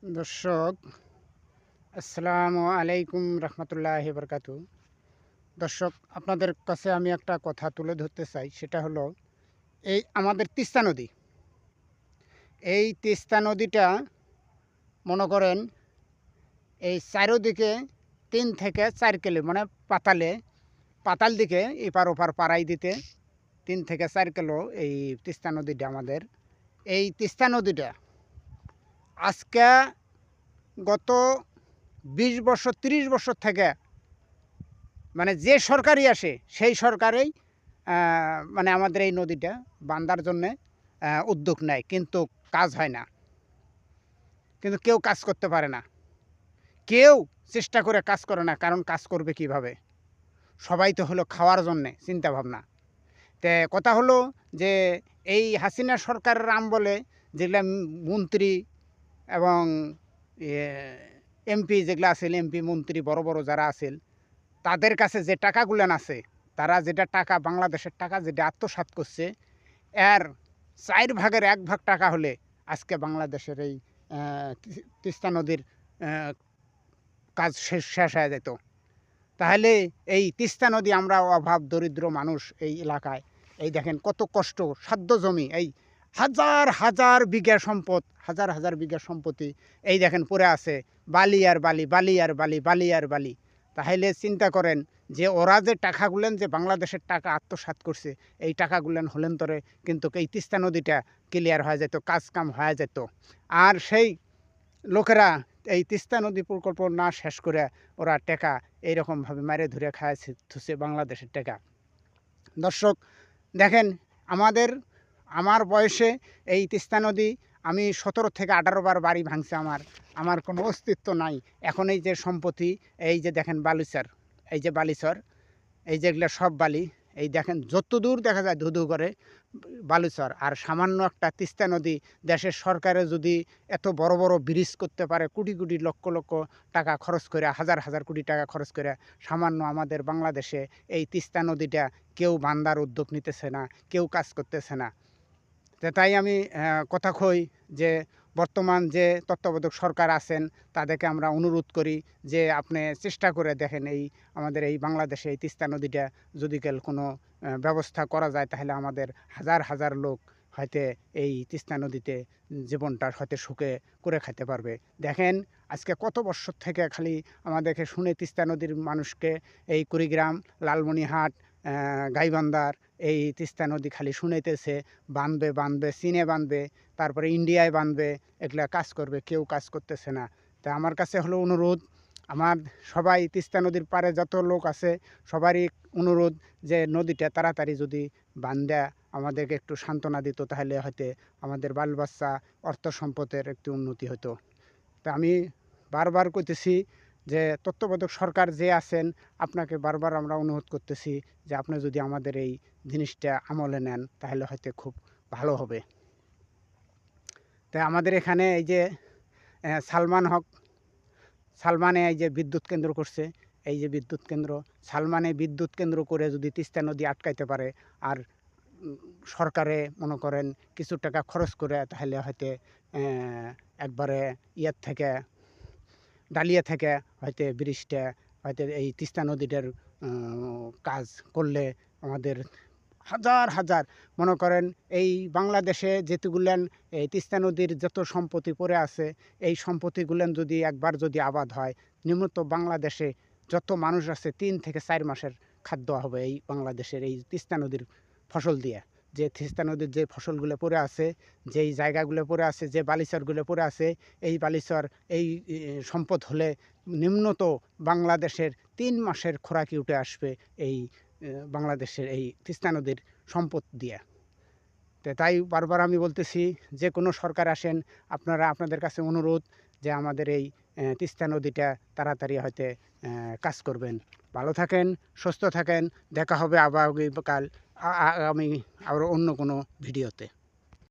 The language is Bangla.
দর্শক, আসসালামু আলাইকুম রহমতুল্লাহি বরকাতু। দর্শক, আপনাদের কাছে আমি একটা কথা তুলে ধরতে চাই। সেটা হলো এই আমাদের তিস্তা নদী। এই তিস্তা নদীটা মনে করেন এই চারিদিকে 3 থেকে 4 কিলো মানে পাতাল দিকে এপার ওপার পাড়াই দিতে 3 থেকে 4 কিলো এই তিস্তা নদীটা আমাদের। এই তিস্তা নদীটা আজকে গত 20 বছর 30 বছর থেকে মানে যে সরকারই আসে সেই সরকারেই মানে আমাদের এই নদীটা বাঁধার জন্যে উদ্যোগ নেয়, কিন্তু কাজ হয় না। কিন্তু কেউ কাজ করতে পারে না, কেউ চেষ্টা করে কাজ করে না। কারণ কাজ করবে কিভাবে? সবাই তো হলো খাওয়ার জন্যে চিন্তা ভাবনা। তে কথা হলো যে এই হাসিনা সরকারের আমলে যেগুলা মন্ত্রী এবং এমপি যেগুলো আছিল, এমপি মন্ত্রী বড় বড় যারা আছিল, তাদের কাছে যে টাকাগুলান আছে, তারা যেটা টাকা বাংলাদেশের টাকা যেটা আত্মসাৎ করছে, এর 1/4 ভাগ টাকা হলে আজকে বাংলাদেশের এই তিস্তা নদীর কাজ শেষ হয়ে যেত। তাহলে এই তিস্তা নদী, আমরা অভাব দরিদ্র মানুষ এই এলাকায়, এই দেখেন কত কষ্ট, সাধ্য জমি, এই হাজার হাজার বিঘা সম্পদ, হাজার হাজার বিঘা সম্পত্তি এই দেখেন পড়ে আছে, বালি আর বালি, বালি আর বালি, বালি আর বালি। তাহলে চিন্তা করেন যে ওরা যে টাকাগুলেন, যে বাংলাদেশের টাকা আত্মসাৎ করছে, এই টাকাগুলেন হলেন তরে কিন্তু এই তিস্তা নদীটা ক্লিয়ার হয়ে যেত, কাজ কাম হয়ে যেত। আর সেই লোকেরা এই তিস্তা নদী প্রকল্প না শেষ করে ওরা টাকা এইরকমভাবে মারে ধরে খাওয়াছে থুসে বাংলাদেশের টাকা। দর্শক দেখেন, আমার বয়সে এই তিস্তা নদী আমি 17 থেকে 18 বার বাড়ি ভাঙছে। আমার কোনো অস্তিত্ব নাই। এখন এই যে সম্পত্তি, এই যে দেখেন বালুচর, এই যে বালিচর, এই যেগুলো সব বালি, এই দেখেন যত দূর দেখা যায় ধুধু করে বালুচর। আর সামান্য একটা তিস্তা নদী, দেশের সরকারে যদি এত বড় বড় ব্রিজ করতে পারে, কোটি কোটি লক্ষ লক্ষ টাকা খরচ করে, হাজার হাজার কোটি টাকা খরচ করে, সামান্য আমাদের বাংলাদেশে এই তিস্তা নদীটা কেউ বান্ধার উদ্যোগ নিতেছে না, কেউ কাজ করতেছে না। তাই আমি কথা কই যে বর্তমান যে তত্ত্বাবধায়ক সরকার আছেন, তাদেরকে আমরা অনুরোধ করি যে আপনি চেষ্টা করে দেখেন এই আমাদের এই বাংলাদেশে এই তিস্তা নদীটা যদি কোনো ব্যবস্থা করা যায়, তাহলে আমাদের হাজার হাজার লোক হয়তো এই তিস্তা নদীতে জীবনটা হয়তো সুখে করে খেতে পারবে। দেখেন আজকে কত বছর থেকে খালি আমাদেরকে শুনে তিস্তা নদীর মানুষকে এই কুড়িগ্রাম, লালমনিরহাট, গাইবান্ধার এই তিস্তা নদী খালি শুনাইতেছে বাঁধবে বাঁধবে, চীনে বাঁধবে, তারপরে ইন্ডিয়ায় বাঁধবে, এগুলা কাজ করবে, কেউ কাজ করতেছে না। তা আমার কাছে হলো অনুরোধ, আমার সবাই তিস্তা নদীর পাড়ে যত লোক আছে সবারই অনুরোধ যে নদীটা তাড়াতাড়ি যদি বাঁধা আমাদেরকে একটু সান্ত্বনা দিত, তাহলে হয়তো আমাদের বাল বাচ্চা অর্থ সম্পদের একটু উন্নতি হতো। তা আমি বারবার কইতেছি যে তত্ত্বাবধায়ক সরকার যে আছেন, আপনাকে বারবার আমরা অনুরোধ করতেছি যে আপনি যদি আমাদের এই জিনিসটা আমলে নেন, তাহলে হয়তো খুব ভালো হবে। তাই আমাদের এখানে এই যে সালমানে এই যে বিদ্যুৎ কেন্দ্র করছে, এই যে বিদ্যুৎ কেন্দ্র, সালমানে বিদ্যুৎ কেন্দ্র করে যদি তিস্তা নদী আটকাইতে পারে, আর সরকারে মনে করেন কিছু টাকা খরচ করে, তাহলে হয়তো একবারে ইয়ার থেকে, ডালিয়া থেকে হয়তো ব্রিজটা, হয়তো এই তিস্তা নদীটার কাজ করলে আমাদের হাজার হাজার, মনে করেন এই বাংলাদেশে যেতুগুলান এই তিস্তা নদীর যত সম্পত্তি পড়ে আছে, এই সম্পত্তিগুলান যদি একবার যদি আবাদ হয়, নিম্নত বাংলাদেশে যত মানুষ আছে 3 থেকে 4 মাসের খাদ্য হবে এই বাংলাদেশের এই তিস্তা নদীর ফসল দিয়ে। যে তিস্তা নদীর যে ফসলগুলো পড়ে আছে, যেই জায়গাগুলো পড়ে আছে, যে বালিচরগুলো পড়ে আছে, এই বালিচর এই সম্পদ হলে নিম্নত বাংলাদেশের 3 মাসের খোরাকি উঠে আসবে এই বাংলাদেশের এই তিস্তা নদীর সম্পদ দিয়ে। তাই বারবার আমি বলতেছি, যে কোনো সরকার আসেন, আপনাদের কাছে অনুরোধ যে আমাদের এই তিস্তা নদীটা তাড়াতাড়ি হয়তো কাজ করবেন। ভালো থাকেন, সুস্থ থাকেন, দেখা হবে আগামীকাল আগামী আরও অন্য কোনো ভিডিওতে।